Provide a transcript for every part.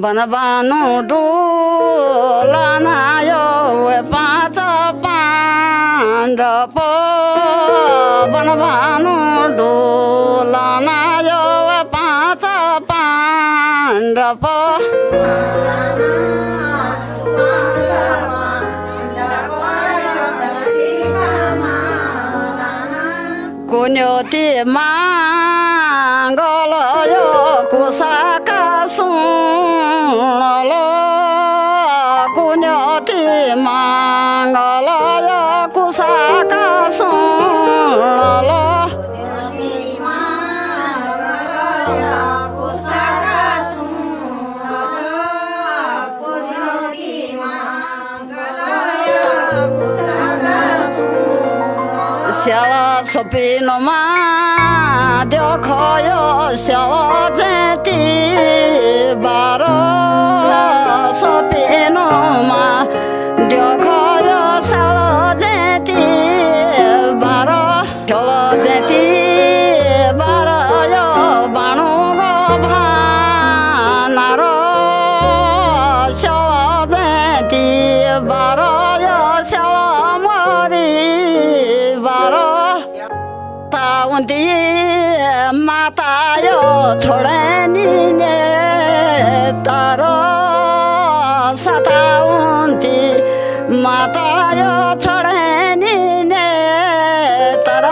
बनबानु डोलानायो पाँच पाण्डव बनबानु डोलानायो पाँच पाण्डव कुन्योती मांगल यो कुसाका सुनल कुन्योती मांगल यो कुसाका सुनल स्यावा सपिनमा देखायो स्यावा जति बार सपिनमा देखायो स्यावा जति बार ठुलो जति बार यो बाणुको भानार स्यावा जति बार यो स्यावा मरि ताउन्ती माता यो छोडेनी ने तर सताउन्ती माता यो छोडेनी ने तर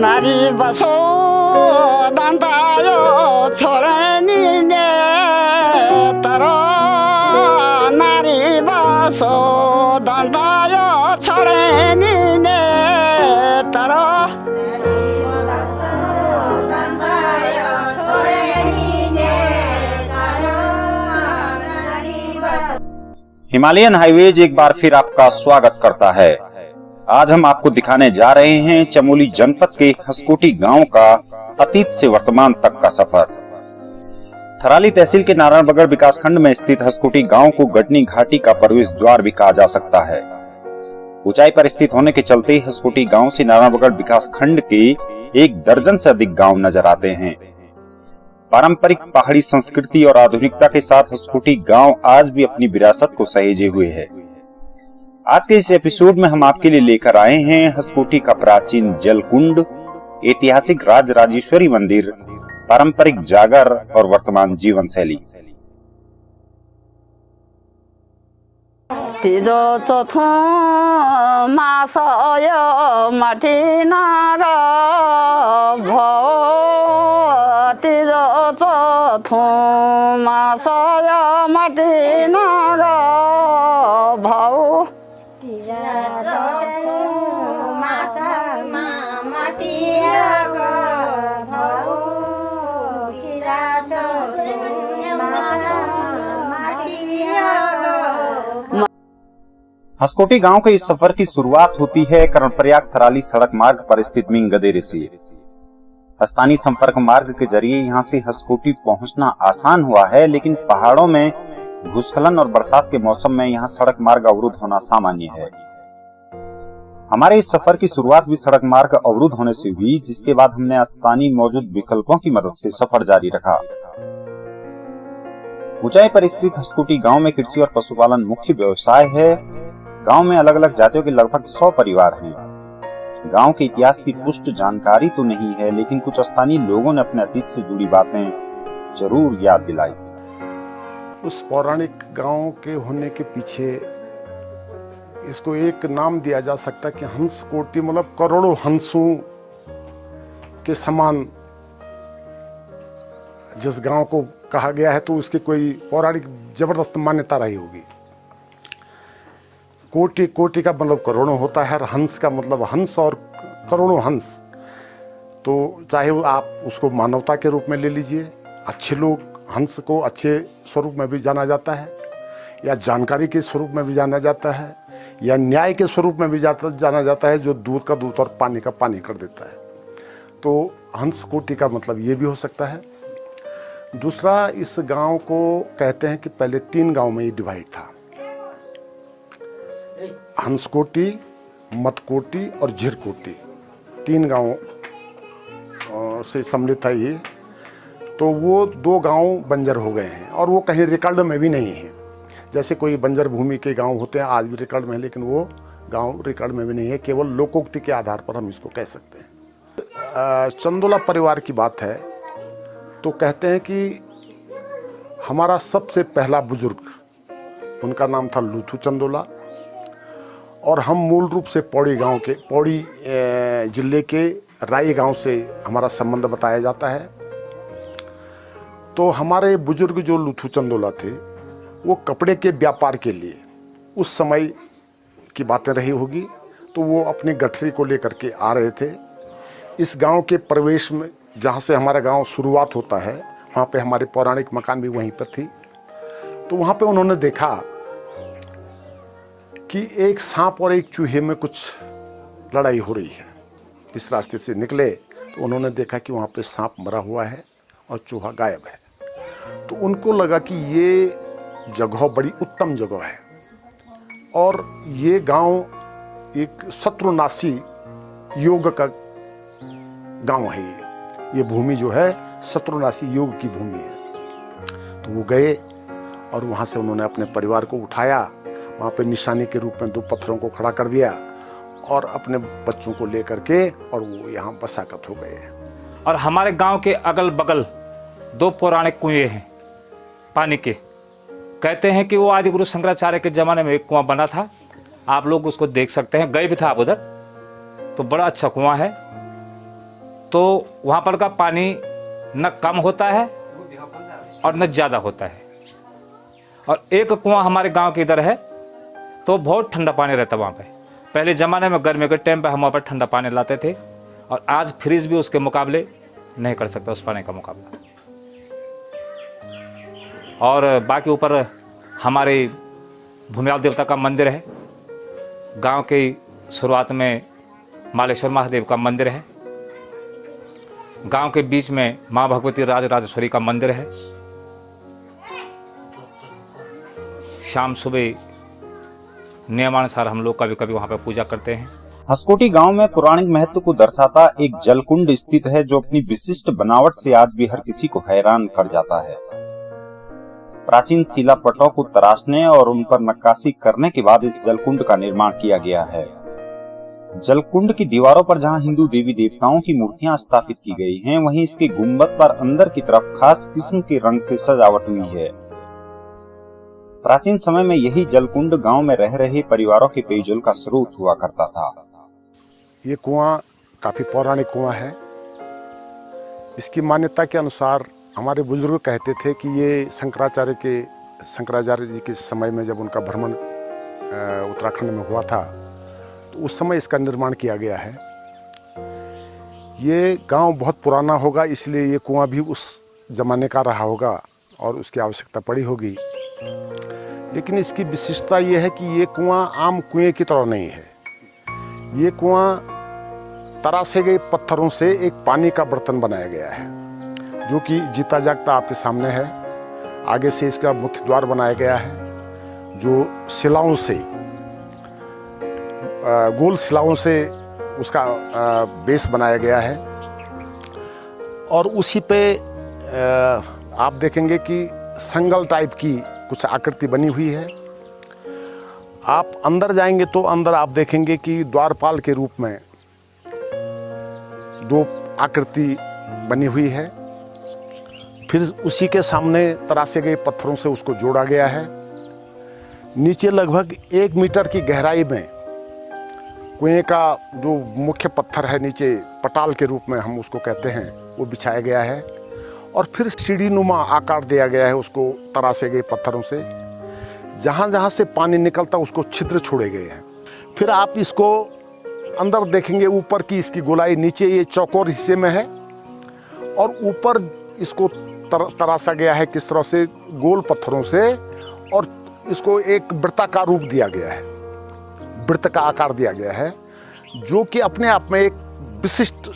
नारी बसो दन्तायो छोडेनी ने तर नारी बसो दन्तायो छोडेनी ने तर हिमालयन हाईवेज एक बार फिर आपका स्वागत करता है। आज हम आपको दिखाने जा रहे हैं चमोली जनपद के हसकोटी गांव का अतीत से वर्तमान तक का सफर। थराली तहसील के नारायणबगड़ विकासखंड में स्थित हसकोटी गांव को गटनी घाटी का प्रवेश द्वार भी कहा जा सकता है। ऊंचाई पर स्थित होने के चलते हसकोटी गांव से नारायणबगड़ विकासखंड के 1 दर्जन से अधिक गांव नजर आते हैं। पारंपरिक पहाड़ी संस्कृति और आधुनिकता के साथ हसकोटी गांव आज भी अपनी विरासत को सहेजे हुए है। आज के इस एपिसोड में हम आपके लिए लेकर आए हैं हसकोटी का प्राचीन जलकुंड, ऐतिहासिक राजराजेश्वरी मंदिर, पारंपरिक जागर और वर्तमान जीवन शैली। तिजो चौथो मासयो माथि नाग भो तिजो चौथो मासयो माथि नाग भौ हसकोटी गांव के इस सफर की शुरुआत होती है कर्णप्रयाग थराली सड़क मार्ग पर स्थित मिंगदेरे से। स्थानीय संपर्क मार्ग के जरिए यहां से हसकोटी पहुंचना आसान हुआ है, लेकिन पहाड़ों में भूस्खलन और बरसात के मौसम में यहां सड़क मार्ग अवरुद्ध होना सामान्य है। हमारे इस सफर की शुरुआत भी सड़क मार्ग अवरुद्ध होने से हुई, जिसके बाद हमने स्थानीय मौजूद विकल्पों की मदद से सफर जारी रखा। ऊंचाई पर स्थित हसकोटी गांव में कृषि और पशुपालन मुख्य व्यवसाय है। गांव में अलग अलग जातियों के लगभग 100 परिवार हैं। गांव के इतिहास की पुष्ट जानकारी तो नहीं है, लेकिन कुछ स्थानीय लोगों ने अपने अतीत से जुड़ी बातें जरूर याद दिलाई। उस पौराणिक गांव के होने के पीछे इसको एक नाम दिया जा सकता है कि हंसकोटी, मतलब करोड़ों हंसों के समान जिस गांव को कहा गया है, तो उसकी कोई पौराणिक जबरदस्त मान्यता रही होगी। कोटि कोटि का मतलब करोड़ों होता है, और हंस का मतलब हंस और करोड़ों हंस। तो चाहे वो आप उसको मानवता के रूप में ले लीजिए, अच्छे लोग, हंस को अच्छे स्वरूप में भी जाना जाता है, या जानकारी के स्वरूप में भी जाना जाता है, या न्याय के स्वरूप में भी जाना जाता है, जो दूध का दूध और पानी का पानी कर देता है। तो हंस कोटि का मतलब ये भी हो सकता है। दूसरा, इस गांव को कहते हैं कि पहले 3 गांव में ये डिवाइड था, हंसकोटि, मतकोटि और झिरकोटि, 3 गांव से सम्मिलित था ये। तो वो 2 गांव बंजर हो गए हैं और वो कहीं रिकॉर्ड में भी नहीं है। जैसे कोई बंजर भूमि के गांव होते हैं, आज भी रिकॉर्ड में है, लेकिन वो गांव रिकॉर्ड में भी नहीं है, केवल लोकोक्ति के आधार पर हम इसको कह सकते हैं। चंदोला परिवार की बात है तो कहते हैं कि हमारा सबसे पहला बुजुर्ग, उनका नाम था लूथू चंदोला, और हम मूल रूप से पौड़ी गांव के, पौड़ी जिले के राई गांव से हमारा संबंध बताया जाता है। तो हमारे बुजुर्ग जो लूथू चंदोला थे, वो कपड़े के व्यापार के लिए, उस समय की बातें रही होगी, तो वो अपनी गठरी को लेकर के आ रहे थे। इस गांव के प्रवेश में, जहाँ से हमारा गांव शुरुआत होता है, वहाँ पे हमारे पौराणिक मकान भी वहीं पर थी। तो वहाँ पे उन्होंने देखा कि एक सांप और एक चूहे में कुछ लड़ाई हो रही है। इस रास्ते से निकले तो उन्होंने देखा कि वहाँ पे सांप मरा हुआ है और चूहा गायब है। तो उनको लगा कि ये जगह बड़ी उत्तम जगह है और ये गांव एक शत्रुनाशी योग का गांव है। ये भूमि जो है शत्रुनाशी योग की भूमि है। तो वो गए और वहाँ से उन्होंने अपने परिवार को उठाया, वहाँ पे निशानी के रूप में 2 पत्थरों को खड़ा कर दिया और अपने बच्चों को लेकर के और वो यहाँ बसाकत हो गए। और हमारे गांव के अगल बगल 2 पौराणिक कुएं हैं पानी के। कहते हैं कि वो आदि गुरु शंकराचार्य के ज़माने में एक कुआं बना था, आप लोग उसको देख सकते हैं, गए भी था आप उधर, तो बड़ा अच्छा कुआं है। तो वहाँ पर का पानी न कम होता है और न ज़्यादा होता है। और एक कुआं हमारे गांव के इधर है, तो बहुत ठंडा पानी रहता है वहाँ पे। पहले ज़माने में गर्मी के टाइम पे हम वहाँ पर ठंडा पानी लाते थे, और आज फ्रिज भी उसके मुकाबले नहीं कर सकता, उस पानी का मुकाबला। और बाकी ऊपर हमारे भूमियाल देवता का मंदिर है। गांव के शुरुआत में मालेश्वर महादेव का मंदिर है। गांव के बीच में माँ भगवती राजराजेश्वरी का मंदिर है। शाम सुबह नियमानुसार हम लोग कभी कभी वहाँ पर पूजा करते हैं। हंसकोटि गांव में पौराणिक महत्व को दर्शाता एक जलकुंड स्थित है, जो अपनी विशिष्ट बनावट से आज भी हर किसी को हैरान कर जाता है। प्राचीन शिलापटों को तराशने और उन पर नक्काशी करने के बाद इस जलकुंड का निर्माण किया गया है। जलकुंड की दीवारों पर जहां हिंदू देवी देवताओं की मूर्तियां स्थापित की गई हैं, वहीं इसके गुंबद पर अंदर की तरफ खास किस्म के रंग से सजावट हुई है। प्राचीन समय में यही जलकुंड गांव में रह रहे परिवारों के पेयजल का स्रोत हुआ करता था। ये कुआं काफी पौराणिक कुआं है। इसकी मान्यता के अनुसार हमारे बुजुर्ग कहते थे कि ये शंकराचार्य जी के समय में जब उनका भ्रमण उत्तराखंड में हुआ था, तो उस समय इसका निर्माण किया गया है। ये गांव बहुत पुराना होगा, इसलिए ये कुआं भी उस जमाने का रहा होगा और उसकी आवश्यकता पड़ी होगी। लेकिन इसकी विशिष्टता ये है कि ये कुआं आम कुएं की तरह नहीं है। ये कुआं तरासे गए पत्थरों से एक पानी का बर्तन बनाया गया है, जो कि जीता जागता आपके सामने है। आगे से इसका मुख्य द्वार बनाया गया है, जो शिलाओं से, गोल शिलाओं से उसका बेस बनाया गया है। और उसी पे आप देखेंगे कि संगल टाइप की कुछ आकृति बनी हुई है। आप अंदर जाएंगे तो अंदर आप देखेंगे कि द्वारपाल के रूप में 2 आकृति बनी हुई है। फिर उसी के सामने तरासे गए पत्थरों से उसको जोड़ा गया है। नीचे लगभग 1 मीटर की गहराई में कुएं का जो मुख्य पत्थर है, नीचे पटाल के रूप में हम उसको कहते हैं, वो बिछाया गया है। और फिर सीढ़ीनुमा आकार दिया गया है उसको तरासे गए पत्थरों से। जहाँ जहाँ से पानी निकलता उसको छिद्र छोड़े गए हैं। फिर आप इसको अंदर देखेंगे, ऊपर की इसकी गोलाई, नीचे ये चौकोर हिस्से में है और ऊपर इसको तरासा गया है किस तरह से, गोल पत्थरों से, और इसको एक वृत्ताकार रूप दिया गया है। वृत्त का आकार दिया गया है, जो कि अपने आप में एक विशिष्ट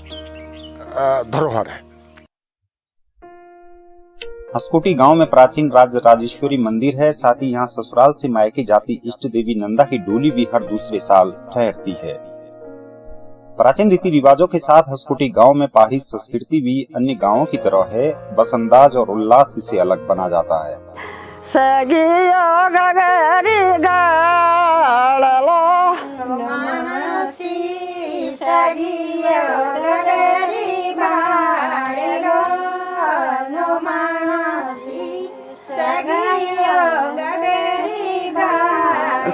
धरोहर है। हसकोटी गांव में प्राचीन राजराजेश्वरी मंदिर है। साथ ही यहाँ ससुराल से मायके जाती इष्ट देवी नंदा की डोली भी हर दूसरे साल ठहरती है। प्राचीन रीति रिवाजों के साथ हसकोटी गांव में पहाड़ी संस्कृति भी अन्य गांवों की तरह है, बस अंदाज और उल्लास इसे अलग बना जाता है। सगियो गगरी गाड़लो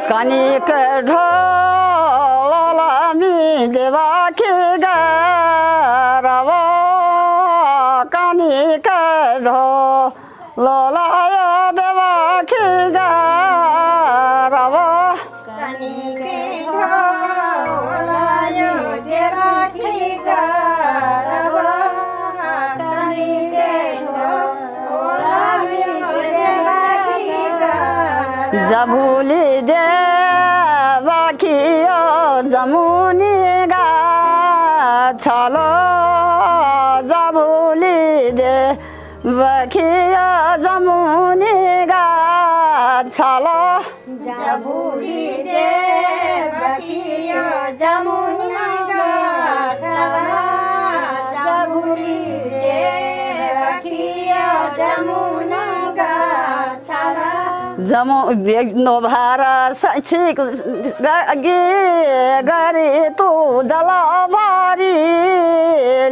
कनिक ढोलमी देवा की गरवा कनिक ढोलय देवा की गरवा जबूली दे बाखियो जमुनी गा छलो जबूली दे बाखियो जमुनी गा छलो जबूली दे बाखियो जमुनी गा छलो जबूली दे बाखियो जमुनी गा छलो जमो नो भारा सचिक गे गरी तू जला भारी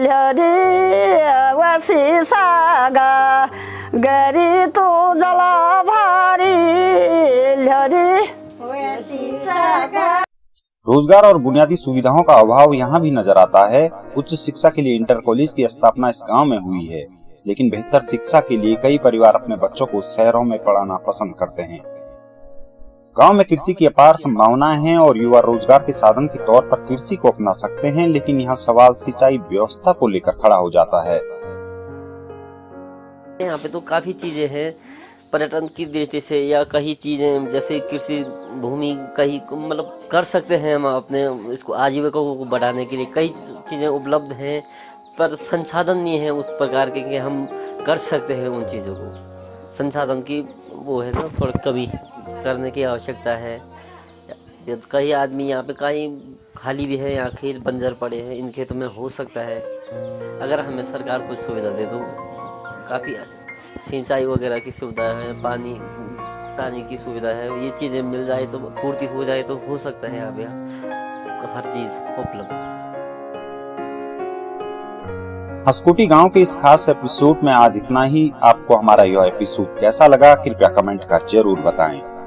लरी वसी सागा गरी तू जला भारी लरी वसी सागा। रोजगार और बुनियादी सुविधाओं का अभाव यहाँ भी नजर आता है। उच्च शिक्षा के लिए इंटर कॉलेज की स्थापना इस गांव में हुई है, लेकिन बेहतर शिक्षा के लिए कई परिवार अपने बच्चों को शहरों में पढ़ाना पसंद करते हैं। गांव में कृषि की अपार संभावनाएं हैं और युवा रोजगार के साधन के तौर पर कृषि को अपना सकते हैं, लेकिन यहाँ सवाल सिंचाई व्यवस्था को लेकर खड़ा हो जाता है। यहाँ पे तो काफ़ी चीज़ें हैं पर्यटन की दृष्टि से, या कई चीज़ें जैसे कृषि भूमि कहीं मतलब कर सकते हैं हम अपने इसको आजीविका को बढ़ाने के लिए कई चीज़ें उपलब्ध हैं, पर संसाधन नहीं है उस प्रकार के कि हम कर सकते हैं उन चीज़ों को। संसाधन की वो है ना थोड़ा कभी करने की आवश्यकता है। कई आदमी यहाँ पे कहीं खाली भी है, यहाँ खेत बंजर पड़े हैं, इन खेतों में हो सकता है अगर हमें सरकार कुछ सुविधा दे तो काफ़ी सिंचाई वगैरह की सुविधा है, पानी की सुविधा है, ये चीज़ें मिल जाए तो पूर्ति हो जाए तो हो सकता है यहाँ पे हर चीज़ उपलब्ध। हसकोटी गांव के इस खास एपिसोड में आज इतना ही। आपको हमारा यह एपिसोड कैसा लगा कृपया कमेंट कर जरूर बताएं।